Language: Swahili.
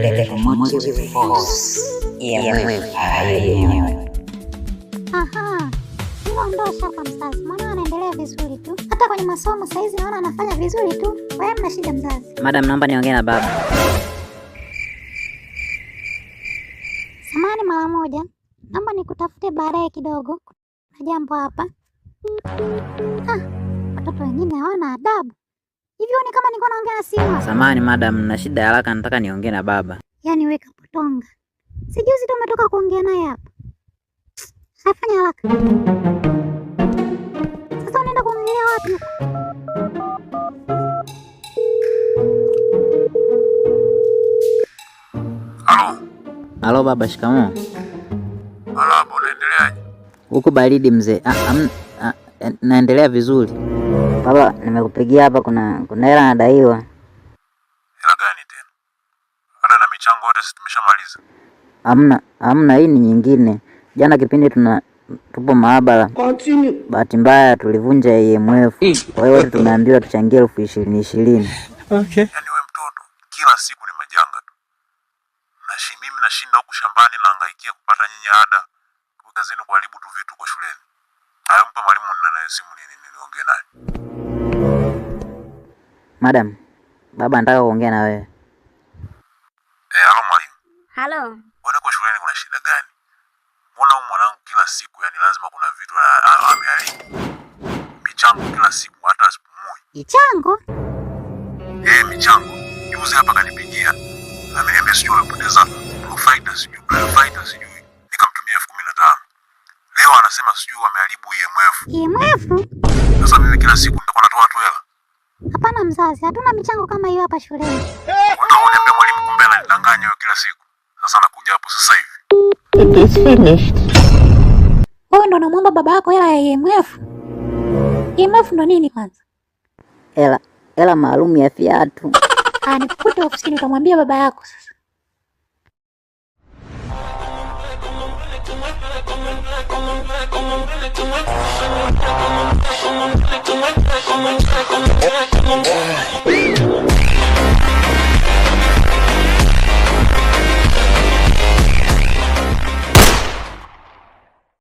Electromotive Force EMF yenyewe. Aha, hilo ndo shaka mzazi. Mwana anaendelea vizuri tu. Hata kwenye masomo saizi naona anafanya vizuri tu. Wewe mna shida mzazi? Madam, naomba niongee na baba. Samahani mara moja. Naomba nikutafute baadaye kidogo. Na jambo hapa. Watoto wengine hawana adabu. Hivyo ni kama niko naongea na simu. Samahani madam, na shida ya haraka, nataka niongee na baba. Yaani weka potonga. Sijuzi tu umetoka kuongea naye hapa. Hafanya haraka. Sasa unaenda kuongelea wapi? Halo baba, shikamoo. Halo, unaendeleaje? Huko baridi mzee. Naendelea vizuri. Baba, nimekupigia hapa, kuna hela nadaiwa. Hela gani tena? Ada na michango yote si tumeshamaliza? Hamna, hii ni nyingine. Jana kipindi tupo maabara. Bahati mbaya tulivunja EMF. Kwa hiyo wote tumeambiwa tuchangie 20,000. Okay. Yaani wewe mtoto, kila siku ni majanga tu. Mimi nashinda huku shambani nahangaikia kupata nyinyi ada. Kazini kuharibu tu vitu kwa shuleni. Hayo mpa mwalimu na simu niongee naye. Madam, baba anataka kuongea na wewe. Halo mwalimu. Halo. Wewe kwa shuleni kuna shida gani? Mbona huyu mwanangu kila siku yani lazima kuna vitu ameharibu. Michango kila siku hata asipumui. Michango? Michango. Juzi hapa kanipigia. Ameniambia sijui amepoteza fighter sijui. Nikamtumia 15,000. Leo anasema sijui ameharibu EMF. EMF? Sasa mimi kila siku nitakuwa natoa tu hela. Hapana mzazi, hatuna michango kama hiyo hapa shuleni. Unaniambia mwalimu kumbe ananidanganya wewe kila siku. Sasa nakuja hapo sasa hivi. It is finished. Wewe ndo unamwomba baba yako hela ya EMF? EMF ndo nini kwanza? Hela maalum ya viatu. Nikukute ofisini utamwambia baba yako sasa.